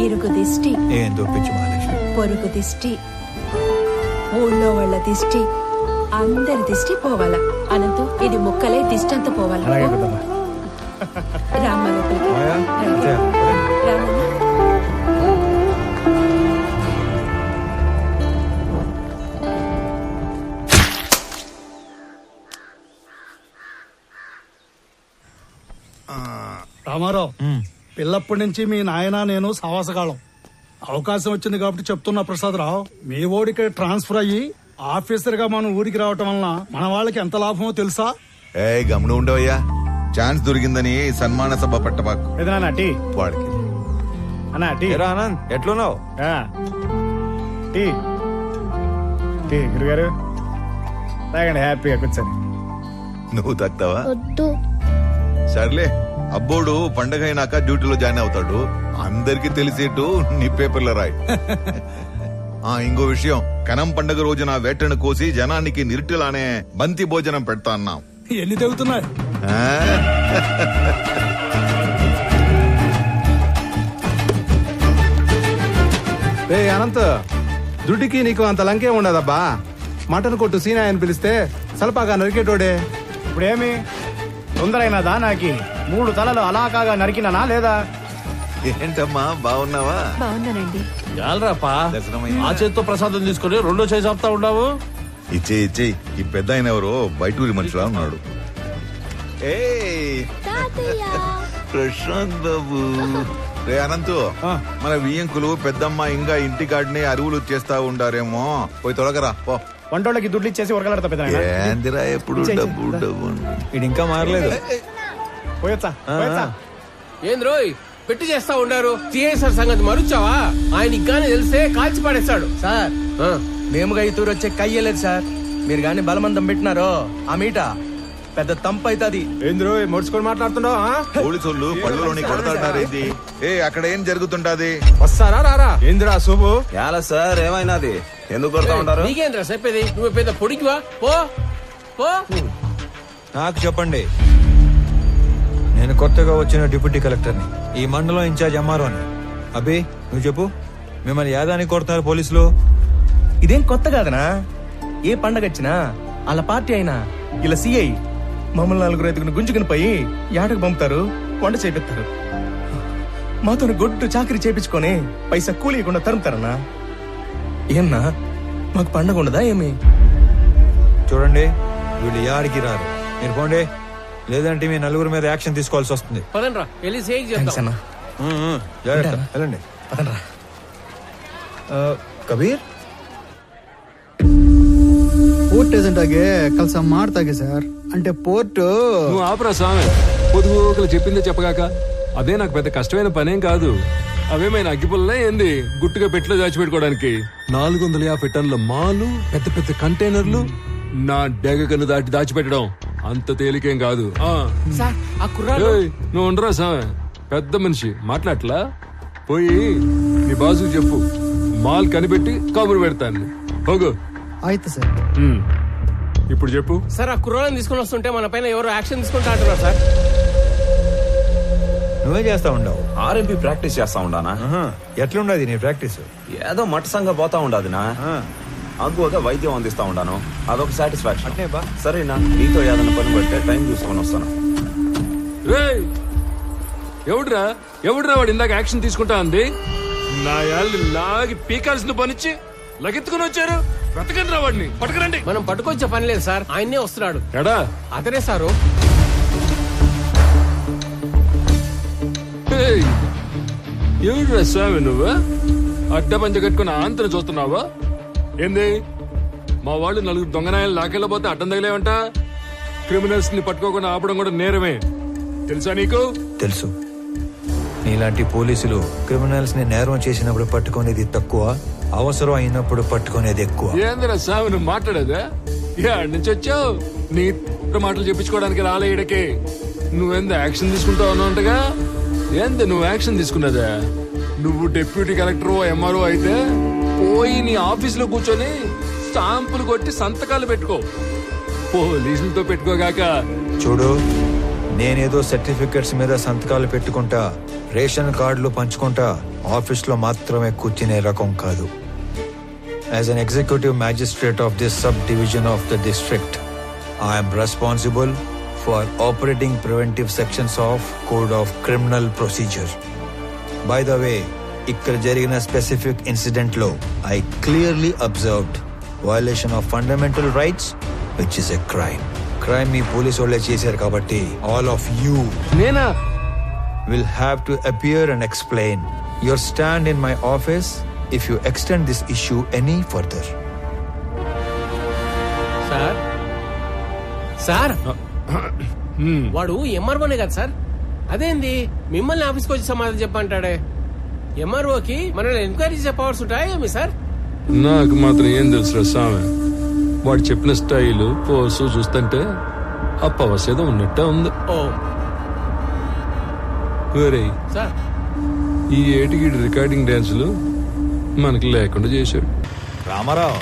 ఇరుగు దిష్టి, ఏం దొప్పించు మహాలక్ష్మి. పొరుగు దిష్టి, ఊళ్ళో వాళ్ళ దిష్టి, అందరి దిష్టి పోవాలా. అనంతు ఇది ముక్కలే దిష్టి అంతా పోవాలా. రామ్మ లోపలికి రామన్న. రామారావు, పిల్లప్పటి నుంచి మీ నాయన నేను సావాసగాళం. అవకాశం వచ్చింది కాబట్టి చెప్తున్నా ప్రసాదరావు, మీ ఓడికి ట్రాన్స్ఫర్ అయ్యి ఆఫీసర్ గా మనం ఊరికి రావటం వలన మన వాళ్ళకి ఎంత లాభమో తెలుసా? ఏ గమనం ఉండవయ్యా, ఛాన్స్ దొరికిందని సన్మాన సభ పట్టబాకు వాడికి. ఆనంద్ ఎట్లున్నావు? గురుగారు తాగండి, హ్యాపీగా కూర్చొని. నువ్వు తాగుతావా? సర్లే, అబ్బోడు పండగ అయినాక డ్యూటీలో జాయిన్ అవుతాడు. అందరికి తెలిసేట్టు నీ పేపర్లో రాయి. ఇంకో విషయం, కనం పండగ రోజున వేటను కోసి జనానికి నిరుటిలానే బంతి భోజనం పెడతా అన్నాం. ఎన్ని తెగుతున్నాయి? అనంత్, దుడ్డికి నీకు అంత లంకే ఉండదబ్బా. మటన్ కొట్టు సీనా అని పిలిస్తే సలపాగా నరికేటోడే. ఇప్పుడేమి తొందరైనదా? నాకి 3 తలలు అలాకాగా నరికినానా లేదా? ఏంటమ్మా, బాగున్నావా? బాగున్నానండి. చాలరాపా, ఆ చేతితో ప్రసాదం తీసుకుని రెండో చేయి చెప్తా ఉన్నావు. ఇచ్చే ఈ పెద్ద ఆయన ఎవరో బయటూరి మనుషులా ఉన్నాడు. ప్రశాంత్ బాబు. రే అనంతు, మన వియ్యంకులు పెద్దమ్మ ఇంకా ఇంటికాడిని అరువులు చేస్తా ఉండారేమో, పోయి తొలగరా పో. వంటోళ్ళకి దుడ్లు ఇచ్చేసి ఉరగలడతా పెద్ద. ఏందిరా ఎప్పుడు డబ్బు డబ్బు. ఇది ఇంకా మారలేదు. పోయొచ్చా? ఏంది రోయ్ పెట్టి చేస్తా ఉండారు? సిఐసార్ సంగతి మరుచావా? ఆయన ఇగ్గానే తెలిస్తే కాల్చి పడేస్తాడు. సార్, మేముగా ఈ తూరు వచ్చే కయ్యలేదు సార్. మీరు గాని బలమందం పెట్టినారో ఆ మీట పెద్ద తంపు అవుతుంది. ఏంద్రో మొడుచుకొని మాట్లాడుతున్నావు? పోలీసులు పళ్ళులోని కొడతాడారేంది? అక్కడ ఏం జరుగుతుంటాది? వస్తారా రారా? ఏందిరా శుభు? ఎలా సార్, ఏమైనాది? ఎందుకు కొడతా ఉంటారు? నీకేంద్రా చెప్పేది? నువ్వు పెద్ద పొడికివా? పో పో. నాకు చెప్పండి, నేను కొత్తగా వచ్చిన డిప్యూటీ కలెక్టర్ని, ఈ మండలం ఇన్ఛార్జ్ ఎంఆర్ఓని. అభి, నువ్వు చెప్పు, మిమ్మల్ని యాదానికి కొడుతున్నారు పోలీసులు? ఇదేం కొత్త కాదనా? ఏ పండగ వచ్చినా వాళ్ళ పార్టీ అయినా ఇలా సిఐ మమ్మల్ని 4 ఐదుగురు గుంజుకుని పోయి యాటకు పంపుతారు, వంట చేపిస్తారు. మాతో గొడ్డు చాకరీ చేపించుకొని పైసా కూలీయకుండా తరుముతారన్నా. ఏమన్నా మాకు పండగ ఉండదా ఏమి? చూడండి, వీళ్ళు యాడికి రారు. మీరు పోండి, లేదంటే మీ 4 మీద యాక్షన్ తీసుకోవాల్సి వస్తుంది. పదండ్రా, వెళ్ళి సేక్ చేద్దాం. జాగ్రత్త, వెళ్ళండి. పదండ్రా. కబీర్, ಪೋರ್ಟ್ ಏಜೆಂಟ್ ಆಗಿ ಕೆಲಸ ಮಾಡ್ತಾಗೆ ಸರ್. అంటే పోర్టు నువ్వు ఆపరా స్వామి, పొదుగుకలు చెప్పిందే చెప్పగాక. అదే నాకు పెద్ద కష్టమైన పనేం కాదు. అవేమైనా అగ్గిపుల్లే ఏంది గుట్టుగా పెట్టిలో దాచిపెట్టుకోవడానికి? 450 టన్నుల మాలు, పెద్ద పెద్ద కంటైనర్లు నా డెగకను దాచిపెట్టడం అంత తేలికేం కాదు. నువ్వు ఉండరా స్వామి, పెద్ద మనిషి మాట్లాడలా. పోయి నీ బాజుకు చెప్పు, మాల్ కనిపెట్టి కబురు పెడతాను. ಹೋಗು. ಆಯ್ತು ಸರ್. ఇప్పుడు చెప్పు సార్. ఆ కుర్రోళ్ళని తీసుకుని వస్తుంటే మన పైన ఎవరో యాక్షన్ తీసుకుంటా అంటున్నారు సార్. నువ్వే చేస్తా ఉండవు? ఆర్ఎంపీ ప్రాక్టీస్ చేస్తా ఉండానా? ఎట్లుండదు నీ ప్రాక్టీస్? ఏదో మట్టసంగా పోతా ఉండదునా. అగ్గువగా వైద్యం అందిస్తా ఉండాను, అదొక సాటిస్ఫాక్షన్. అంటే బా సరేనా, నీతో ఏదైనా పని పడితే టైం చూసుకొని వస్తాను. ఎవడురా వాడు ఇందాక యాక్షన్ తీసుకుంటా అంది? నా యాళ్ళు లాగి పీకాల్సిన పనిచ్చి లగెత్తుకుని వచ్చారు. వెతకండి రా వాడిని, పట్టుకురండి. మనం పట్టుకొచ్చే పని లేదు సార్, ఆయన్నే వస్తున్నాడు. ఎడా అతనే సారు. ఎవడురా స్వామి నువ్వు? అడ్డ పంచ కట్టుకుని ఆంతరం చూస్తున్నావా ఏంది? మా వాళ్ళు 4 దొంగనాయాలు లాకెళ్ళబోతే అడ్డం తగిలేవంట. క్రిమినల్స్ ని పట్టుకోకుండా ఆపడం కూడా నేరమే, తెలుసా నీకు? తెలుసు. నీలాంటి పోలీసులు క్రిమినల్స్ ని నేరం చేసినప్పుడు పట్టుకునేది తక్కువ, అవసరం అయినప్పుడు పట్టుకునేది ఎక్కువ. ఏందిరా స్వామి నువ్వు మాట్లాడేదా? ఎక్కడి నుంచి వచ్చావు? నీ మాటలు చెప్పించుకోవడానికి రాలే ఇడకి. నువ్వెంత యాక్షన్ తీసుకుంటావు అన్నట్టుగా. ఏంది నువ్వు యాక్షన్ తీసుకున్నదా? నువ్వు డిప్యూటీ కలెక్టర్ ఎంఆర్ఓ అయితే పోయి నీ ఆఫీసులో కూర్చొని స్టాంపులు కొట్టి సంతకాలు పెట్టుకో, పోలీసులతో పెట్టుకోగాక. చూడు, నేనేదో సర్టిఫికెట్స్ మీద సంతకాలు పెట్టుకుంటా, రేషన్ కార్డులు పంచుకుంటా ఆఫీస్లో మాత్రమే కూర్చునే రకం కాదు. As an executive magistrate of this sub division of the district, I'm responsible for operating preventive sections of code of criminal procedure. By the way, ఇక్కడ జరిగిన స్పెసిఫిక్ ఇన్సిడెంట్ లో I clearly observed violation of fundamental rights which is a crime. Crime me police వాళ్ళే చేశారు కాబట్టి all of you నేనా? will have to appear and explain your stand in my office if you extend this issue any further. Sir sir వాడు ఎంఆర్ఓనే కదా sir? అదేంది మిమ్మల్ని ఆఫీస్కి వచ్చి సమాధానం చెప్పంటాడే? ఎంఆర్ఓకి మనల్ని ఎంక్వైరీ చేసే పవర్స్ ఉంటాయా ఏమి సార్? నాకు మాత్రం ఏం తెలుసు స్వామి. వాడు చెప్పిన స్టైలు పోసు చూస్తుంటే ఆ పవర్స్ ఏదో ఉన్నట్టే ఉంది. ఓ ఒరేయ్, సార్ ఈ ఏటికి రికార్డింగ్ డాన్సులు మనకి లేకుండా చేశాడు. రామారావు,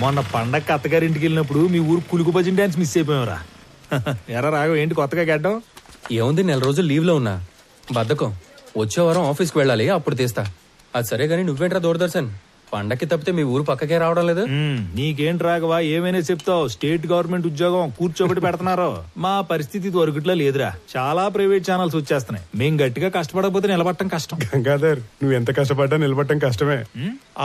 మొన్న పండగ అత్తగారింటికి వెళ్ళినప్పుడు మీ ఊరు కులుకు భజన డాన్స్ మిస్ అయిపోయావురా. ఎరా రాఘవ, ఏంటి కొత్తగా గడ్డం? ఏముంది, 4 రోజులు లీవ్ లో ఉన్నా. బద్ధకం. వచ్చే వారం ఆఫీస్కి వెళ్ళాలి, అప్పుడు తీస్తా. అది సరే గానీ నువ్వేంట్రా దూరదర్శన్, పండక్కి తప్పితే మీ ఊరు పక్కకే రావడం లేదు? నీకేంటి రాఘవ, ఏమైనా చెప్తావు? స్టేట్ గవర్నమెంట్ ఉద్యోగం కూర్చోబెట్టి పెడుతున్నారు. మా పరిస్థితి దొరకట్లో లేదురా. చాలా ప్రైవేట్ ఛానల్స్ వచ్చేస్తున్నాయి. మేం గట్టిగా కష్టపడకపోతే నిలబడటం కష్టం. గంగాధర్, నువ్వు ఎంత కష్టపడ్డా నిలబడటం కష్టమే.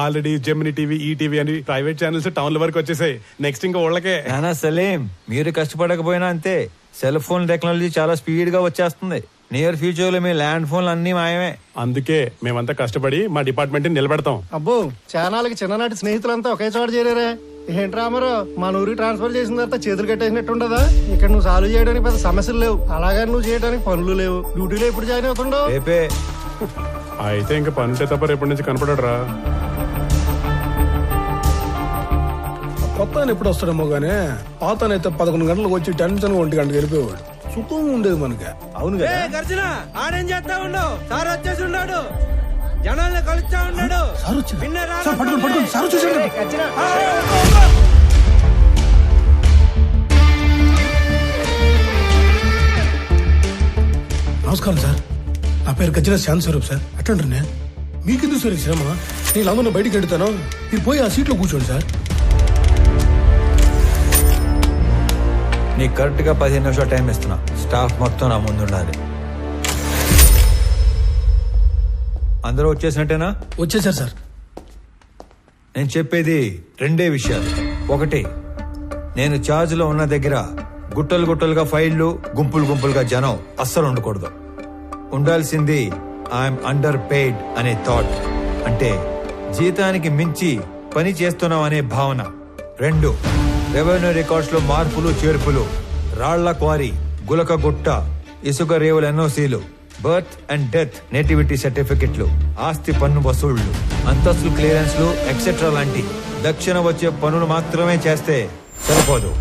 ఆల్రెడీ జెమిని టీవీ, ఈటీవీ అని ప్రైవేట్ ఛానల్స్ టౌన్ల వరకు వచ్చేసాయి. నెక్స్ట్ ఇంకా ఊళ్ళకే. నానా సలీం, మీరు కష్టపడకపోయినా అంతే. సెల్ ఫోన్ టెక్నాలజీ చాలా స్పీడ్ గా వచ్చేస్తుంది. నియర్ ఫ్యూచర్ లో మీ ల్యాండ్ ఫోన్లు అన్ని మాయమే. అందుకే మేమంతా కష్టపడి మా డిపార్ట్మెంట్ నిలబెడతాం. అబ్బో, చానాలకి చిన్ననాటి స్నేహితులంతా ఒకే చోట చేరారే. ఏంటి రామారావు, మన ఊరికి ట్రాన్స్ఫర్ చేసిన తర్వాత చేతులు కట్టేసినట్టు ఉండదా? ఇక్కడ నువ్వు సాల్వ్ చేయడానికి పెద్ద సమస్యలు లేవు, అలాగని నువ్వు చేయడానికి పనులు లేవు. డ్యూటీలో ఎప్పుడు జాయిన్ అవుతుండవు? రేపే. అయితే ఇంకా పనుంటే తప్ప రేపటి నుంచి కనపడరా. కొత్త ఎప్పుడు వస్తాడేమో గానీ పాతనైతే 11 గంటలకు వచ్చి టెన్షన్ 1 గంటకు వెళ్ళిపోయాడు. సుఖంగా ఉండేది మనకి. అవును కదా. గర్జన ఆడేం చేస్తా ఉండవు, సార్ వచ్చేసి ఉన్నాడు, జనాల్ని కలుస్తా ఉన్నాడు. నమస్కారం సార్, నా పేరు గజ్జల శాంతి స్వరూప్ సార్. అట్లంటే మీకెందుకు సార్ శ్రమ? నేను అందరూ బయటికి వెళ్తాను, మీరు పోయి ఆ సీట్లో కూర్చోండి సార్. నీకు కరెక్ట్ గా 15 నిమిషాలు టైం ఇస్తున్నా. స్టాఫ్ మొత్తం నా ముందు ఉండాలి. అందరూ వచ్చేసినట్టేనా? వచ్చేసారు సార్. నేను చెప్పేది 2 విషయాలు. ఒకటి, నేను ఛార్జ్ లో ఉన్న దగ్గర గుట్టలు గుట్టలుగా ఫైళ్లు, గుంపులు గుంపులుగా జనం అస్సలు ఉండకూడదు. ఉండాల్సింది ఐఎమ్ అండర్ పెయిడ్ అనే థాట్, అంటే జీతానికి మించి పని చేస్తున్నాం అనే భావన. 2, రెవెన్యూ రికార్డ్స్ లో మార్పులు చేర్పులు, రాళ్ల క్వారీ, గులక గుట్ట, ఇసుక రేవుల ఎన్ఓసీలు, బర్త్ అండ్ డెత్ నేటివిటీ సర్టిఫికెట్లు, ఆస్తి పన్ను వసూళ్లు, అంతస్తు క్లియరెన్స్లు ఎక్సెట్రా లాంటి దక్షిణ వచ్చే పనులు మాత్రమే చేస్తే సరిపోదు.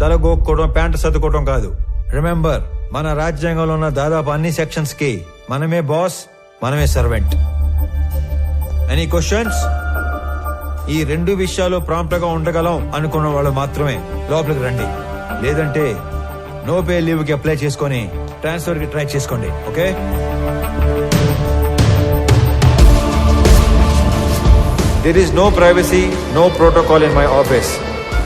తలగోక్కోవడం, ప్యాంటు సర్దుకోవడం కాదు. రిమెంబర్, మన రాజ్యాంగంలో ఉన్న దాదాపు అన్ని సెక్షన్స్ కి మనమే బాస్, మనమే సర్వెంట్. Any questions? ఈ 2 విషయాలు ప్రాంప్ట్ గా ఉండగలం అనుకున్న వాళ్ళు మాత్రమే లోపలికి రండి. లేదంటే నో పే లీవ్ కి అప్లై చేసుకొని ట్రాన్స్ఫర్ కి ట్రై చేసుకోండి. Okay? There is no privacy, no protocol in my office.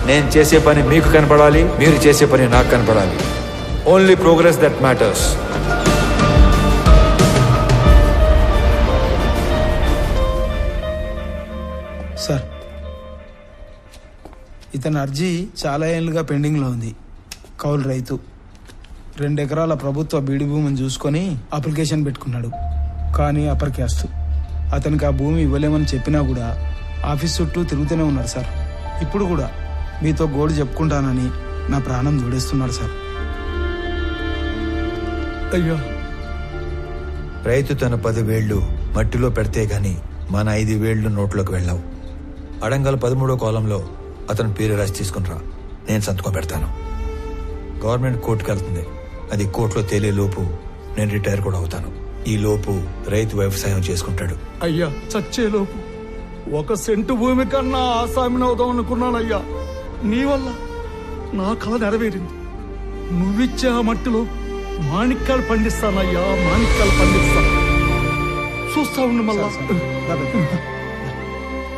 నేను చేసే పని మీకు కనపడాలి, మీరు చేసే పని నాకు కనపడాలి. Only progress that matters. Sir, ఇతని అర్జీ చాలా ఏళ్ళుగా పెండింగ్లో ఉంది. కౌలు రైతు, 2 ఎకరాల ప్రభుత్వ బీడి భూమిని చూసుకొని అప్లికేషన్ పెట్టుకున్నాడు. కానీ అప్పర్ క్యాస్ట్. అతనికి ఆ భూమి ఇవ్వలేమని చెప్పినా కూడా ఆఫీస్ చుట్టూ తిరుగుతూనే ఉన్నాడు సార్. ఇప్పుడు కూడా మీతో గోడు చెప్పుకుంటానని నా ప్రాణం జోడేస్తున్నాడు సార్. అయ్యో, రైతు తన 10 వేళ్లు మట్టిలో పెడితే గాని మన 5 వేళ్లు నోట్లోకి వెళ్ళావు. అడంగల్ 13వ కాలంలో అతని పేరు రాసి తీసుకునిరా, నేను సంతకం పెడతాను. గవర్నమెంట్ కోర్టుకు వెళ్తుంది. అది కోర్టులో తేలే లోపు నేను రిటైర్ కూడా అవుతాను. ఈ లోపు రైతు వ్యవసాయం చేసుకుంటాడు. అయ్యా, చచ్చేలోపు 1 సెంటు భూమి కన్నా ఆసామిని అవుదాం అనుకున్నానయ్యా. నీ వల్ల నా కళ నెరవేరింది. నువ్విచ్చే ఆ మట్టిలో మాణిక్యాలు పండిస్తానయ్యా, మాణిక్యాలు పండిస్తా. చూస్తా ఉండు మళ్ళా.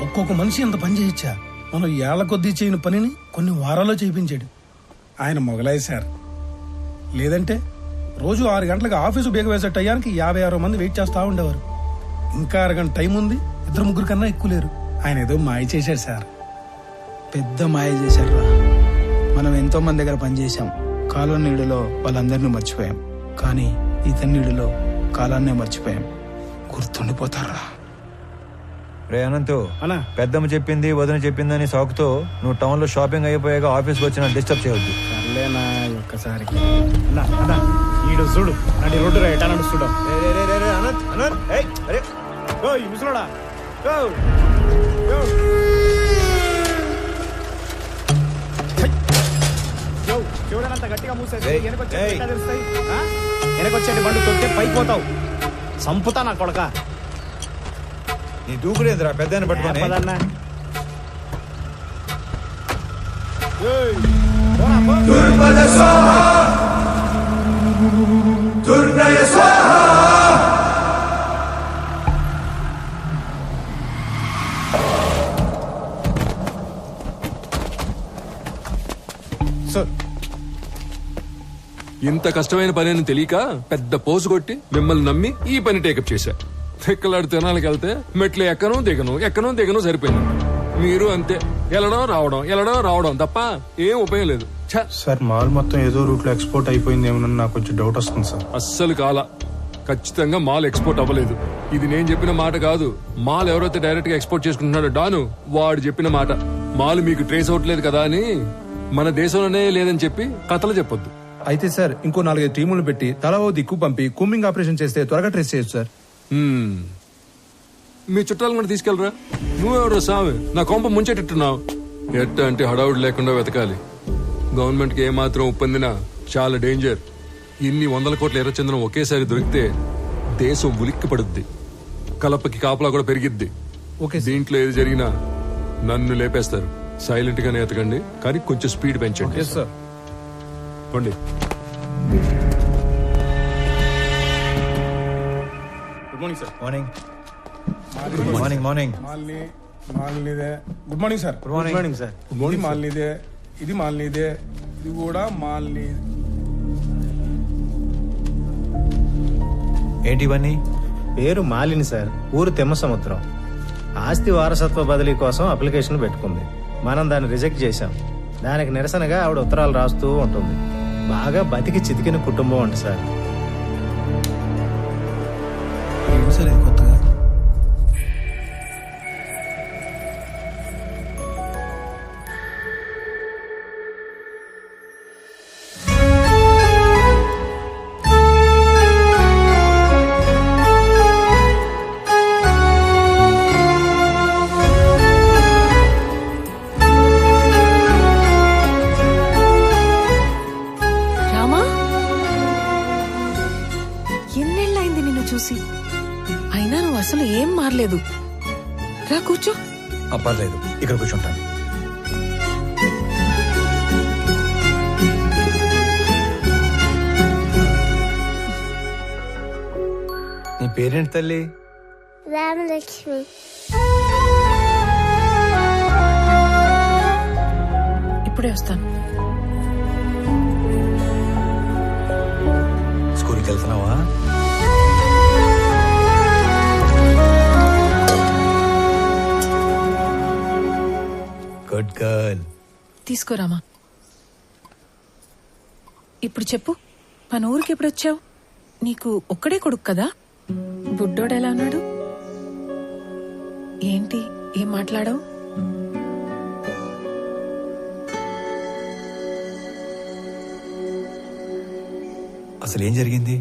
ఒక్కొక్క మనిషి ఎంత పని చేయొచ్చా? మనం ఏళ్ల కొద్దీ చేయని పనిని కొన్ని వారాల్లో చేయించాడు. ఆయన మొగలాయి సార్. లేదంటే రోజు 6 గంటలకు ఆఫీసు బేగ వేసే టయానికి 56 మంది వెయిట్ చేస్తా ఉండేవారు. ఇంకా అరగంట టైం ఉంది, 2-3 కన్నా ఎక్కువ లేరు. ఆయన ఏదో మాయ చేశాడు సార్. పెద్ద మాయ చేశారా. మనం ఎంతో మంది దగ్గర పనిచేశాం. కాలం నీడలో వాళ్ళందరినీ మర్చిపోయాం. కానీ ఇతని నీడలో కాలాన్నే మర్చిపోయాం. గుర్తుండిపోతారా? రే అనంతు, పెద్దమ్మ చెప్పింది వదిన చెప్పిందని సాకుతో నువ్వు టౌన్ లో షాపింగ్ అయిపోయాక ఆఫీస్కి వచ్చిన డిస్టర్బ్ చేయవద్దు. సర్లేనా ఒక్కసారికి. ఈడు చూడు నడి రోడ్డు రా, ఎటా నడుస్తుడా. ముసలోడా చూడనంత గట్టిగా మూసేసి వెనకొచ్చేటి బండు తొక్కితే పైకి పోతావు. సంపుతా నా కొడక. నీ దూకుడేంద్రా పెద్ద పట్టుకొని. ఇంత కష్టమైన పని అని తెలియక పెద్ద పోసు కొట్టి మిమ్మల్ని నమ్మి ఈ పని టేకప్ చేశా. ఎక్కలాడు తినాలకి వెళ్తే మెట్లు ఎక్కను దిగను సరిపోయింది. మీరు అంతే, వెళ్ళడం రావడం తప్ప ఏం ఉపయోగం లేదు. సార్ మాల్ మొత్తం ఏదో రూట్ లో ఎక్స్పోర్ట్ అయిపోయింది ఏమన్నా నాకు కొంచెం డౌట్ వస్తుంది సార్. అస్సలు కాల, ఖచ్చితంగా మాల్ ఎక్స్పోర్ట్ అవ్వలేదు. ఇది నేను చెప్పిన మాట కాదు. మాల్ ఎవరైతే డైరెక్ట్ గా ఎక్స్పోర్ట్ చేసుకుంటున్నాడో డాను, వాడు చెప్పిన మాట. మాల్ మీకు ట్రేస్ అవట్లేదు కదా అని మన దేశంలోనే లేదని చెప్పి కథలు చెప్పొద్దు. అయితే సార్ ఇంకో 4-5 టీములు పెట్టి తలా ఓ దిక్కు పంపి కూంబింగ్ ఆపరేషన్ చేస్తే త్వరగా ట్రేస్ చేయొచ్చు సార్. మీ చుట్టాలు కూడా తీసుకెళ్ళరా. నువ్వెవరో సామి నా కొంప ముంచేటట్టున్నావు. ఎట్ట అంటే హడావుడి లేకుండా వెతకాలి. గవర్నమెంట్ కి ఏమాత్రం ఒప్పందినా చాలా డేంజర్. ఇన్ని 100 కోట్ల ఎర్రచంద్రం ఒకేసారి దొరికితే దేశం ఉలిక్కి పడుద్ది. కలపకి కాపలా కూడా పెరిగిద్ది. దీంట్లో ఏది జరిగినా నన్ను లేపేస్తారు. సైలెంట్ గానే ఎతకండి, కానీ కొంచెం స్పీడ్ పెంచండి. పండి. Good morning sir. Morning morning. Good morning sir. Good morning sir. ఇది మాల్నీదే, ఇది మాల్నీదే, ఇది కూడా మాల్నీ. ఏంటి ఇవన్నీ? పేరు మాలిని సార్, ఊరు తెమ్మ సముద్రం. ఆస్తి వారసత్వ బదిలీ కోసం అప్లికేషన్ పెట్టుకుంది. మనం దాన్ని రిజెక్ట్ చేశాం. దానికి నిరసనగా ఆవిడ ఉత్తరాలు రాస్తూ ఉంటుంది. బాగా బతికి చితికిన కుటుంబం అంట సార్. కొత్తగా అయినా నువ్వు అసలు ఏం మారలేదు. రా కూర్చో. పర్లేదు, ఇక్కడ కూర్చుంటాను. నీ పేరేంటి తల్లి? రామలక్ష్మి. ఇప్పుడే వస్తాను. స్కూల్కి వెళ్తున్నావా? Good girl. తీసుకోరామా. ఇప్పుడు చెప్పు, మన ఊరికి ఎప్పుడు వచ్చావు? నీకు ఒక్కడే కొడుకు కదా? బుడ్డోడు ఎలా ఉన్నాడు? ఏంటి ఏం మాట్లాడావు? అసలు ఏం జరిగింది?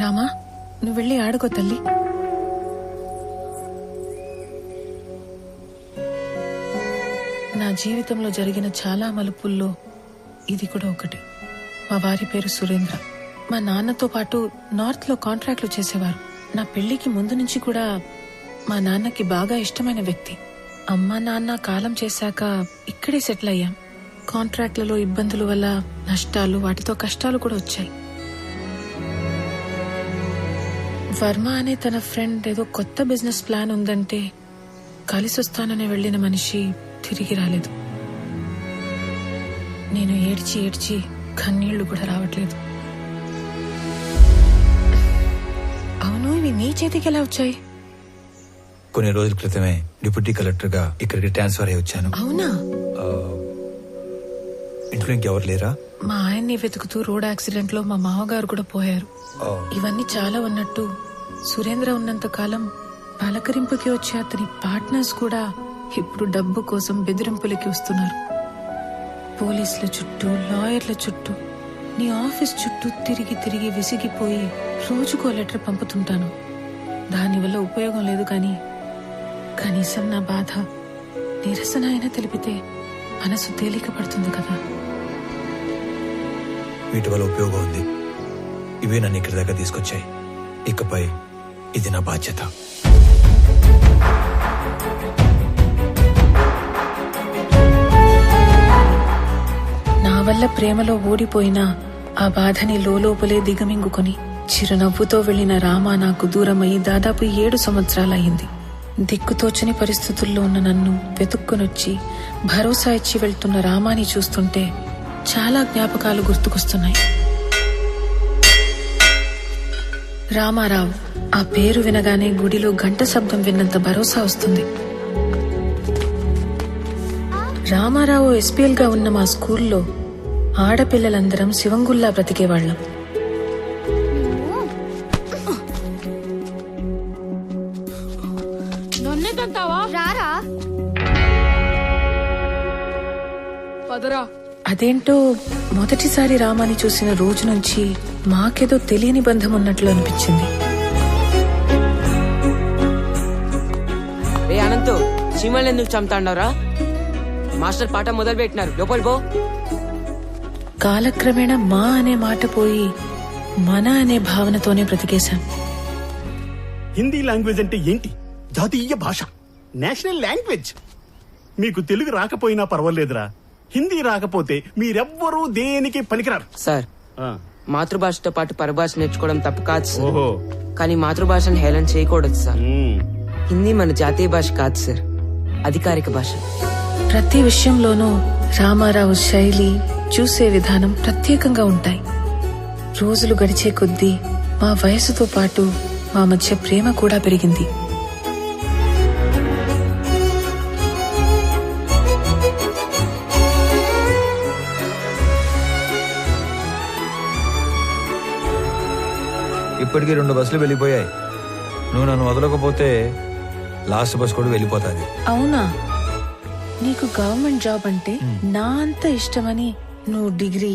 రామా, నువ్వు వెళ్ళి ఆడుకో తల్లి. నా జీవితంలో జరిగిన చాలా మలుపుల్లో ఇది కూడా ఒకటి. మా వారి పేరు సురేంద్ర. మా నాన్నతో పాటు నార్త్ లో కాంట్రాక్ట్లు చేసేవారు. నా పెళ్లికి ముందు నుంచి కూడా మా నాన్నకి బాగా ఇష్టమైన వ్యక్తి. అమ్మా నాన్న కాలం చేశాక ఇక్కడే సెటిల్ అయ్యాం. కాంట్రాక్ట్లలో ఇబ్బందుల వల్ల నష్టాలు, వాటితో కష్టాలు కూడా వచ్చాయి. వర్మ అనే తన ఫ్రెండ్ ఏదో కొత్త బిజినెస్ ప్లాన్ ఉందంటే కలిసి వస్తానని వెళ్లిన మనిషి తిరిగి రాలేదు. నేను ఏడ్చి ఏడ్చి కన్నీళ్లు కూడా రావట్లేదు. అవును, ఇవి నీ చేతికి ఎలా వచ్చాయి? కొన్ని రోజుల క్రితమే డిప్యూటీ కలెక్టర్ గా ఇక్కడికి ట్రాన్స్ఫర్ అయ్యి వచ్చాను. అవునా? ఇంట్లో ఇంకెవరు లేరా? మా ఆయన్ని వెతుకుతూ రోడ్ యాక్సిడెంట్ లో మా మామగారు కూడా పోయారు. ఇవన్నీ చాలా ఉన్నట్టు సురేంద్ర ఉన్నంత కాలం పలకరింపుకి వచ్చే అతని పార్ట్నర్స్ కూడా ఇప్పుడు డబ్బు కోసం బెదిరింపులకి వస్తున్నారు. పోలీసుల చుట్టూ, లాయర్ల చుట్టూ, నీ ఆఫీస్ చుట్టూ తిరిగి తిరిగి విసిగిపోయి రోజుకో లెటర్ పంపుతుంటాను. దానివల్ల ఉపయోగం లేదు, కానీ కనీసం నా బాధ, నిరసన అయినా తెలిపితే మనసు తేలిక పడుతుంది కదా. వీటి వల్ల ఉపయోగం ఉంది. ఇవే నన్ను ఇక్కడి దాకా తీసుకొచ్చాయి. ఇకపై ఇది నా బాధ్యత. నా వల్ల ప్రేమలో ఓడిపోయినా ఆ బాధని లోపలే దిగమింగుకొని చిరునవ్వుతో వెళ్లిన రామ నాకు దూరమయ్యి దాదాపు 7 సంవత్సరాలయ్యింది. దిక్కుతోచని పరిస్థితుల్లో ఉన్న నన్ను వెతుక్కునొచ్చి భరోసా ఇచ్చి వెళ్తున్న రామాని చూస్తుంటే చాలా జ్ఞాపకాలు గుర్తుకొస్తున్నాయి. రామారావు, ఆ పేరు వినగానే గుడిలో గంట శబ్దం విన్నంత భరోసా వస్తుంది. రామారావు ఎస్పీఎల్ గా ఉన్న మా స్కూల్లో ఆడపిల్లలందరం శివంగుల్లా బ్రతికేవాళ్లం. అదేంటో మొదటిసారి రామాని చూసిన రోజు నుంచి మాకేదో తెలియని బంధం ఉన్నట్లు అనిపించింది. అనంతు, సీమల్ని ఎందుకు చంపుతాండవరా? మాస్టర్ పాఠం మొదలు పెట్టినారు, లోపలి పో. కాలక్రమేణా మా అనే మాట పోయి మన అనే భావనతోనే బ్రతికేశాం. హిందీ లాంగ్వేజ్ అంటే ఏంటి? జాతీయ భాష, నేషనల్ లాంగ్వేజ్. మీకు తెలుగు రాకపోయినా పర్వాలేదురా, హిందీ రాకపోతే మీరెవ్వరూ దేనికి పనికిరారు. సార్, మాతృభాషతో పాటు పరభాష నేర్చుకోవడం తప్పు కాదు సార్. ఓహో, కానీ మాతృభాషను హేళన చేయకూడదు సార్. హిందీ మన జాతీయ భాష కాదు సార్, అధికారిక భాష. ప్రతి విషయంలోనూ రామారావు శైలి, చూసే విధానం ప్రత్యేకంగా ఉంటాయి. రోజులు గడిచే కొద్దీ మా వయసుతో పాటు మా మధ్య ప్రేమ కూడా పెరిగింది. ఇప్పటికీ 2 బస్సులు వెళ్ళిపోయాయి. నువ్వు నన్ను వదలకపోతే లాస్ట్ బస్ కూడా వెళ్ళిపోతాది. అవునా? నీకు గవర్నమెంట్ జాబ్ అంటే నా అంత ఇష్టమని నువ్వు డిగ్రీ,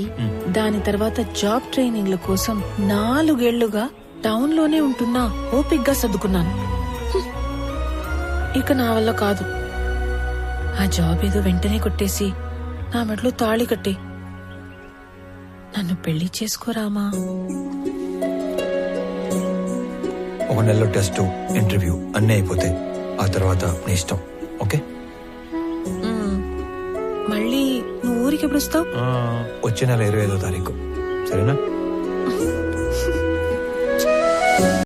దాని తర్వాత జాబ్ ట్రైనింగ్ల కోసం 4 ఏళ్లుగా టౌన్ లోనే ఉంటున్నా ఓపిగ్గా సర్దుకున్నాను. ఇక నా వల్ల కాదు. ఆ జాబ్ ఏదో వెంటనే కొట్టేసి నా మెడలో తాళి కట్టి నన్ను పెళ్లి చేసుకోరామా. 1 నెలలో టెస్ట్, ఇంటర్వ్యూ అన్నీ అయిపోతాయి. ఆ తర్వాత నీ ఇష్టం. ఓకే? మళ్ళీ నువ్వు ఊరికి ఎప్పుడు వస్తావు? వచ్చే నెల 25వ తారీఖు. సరేనా?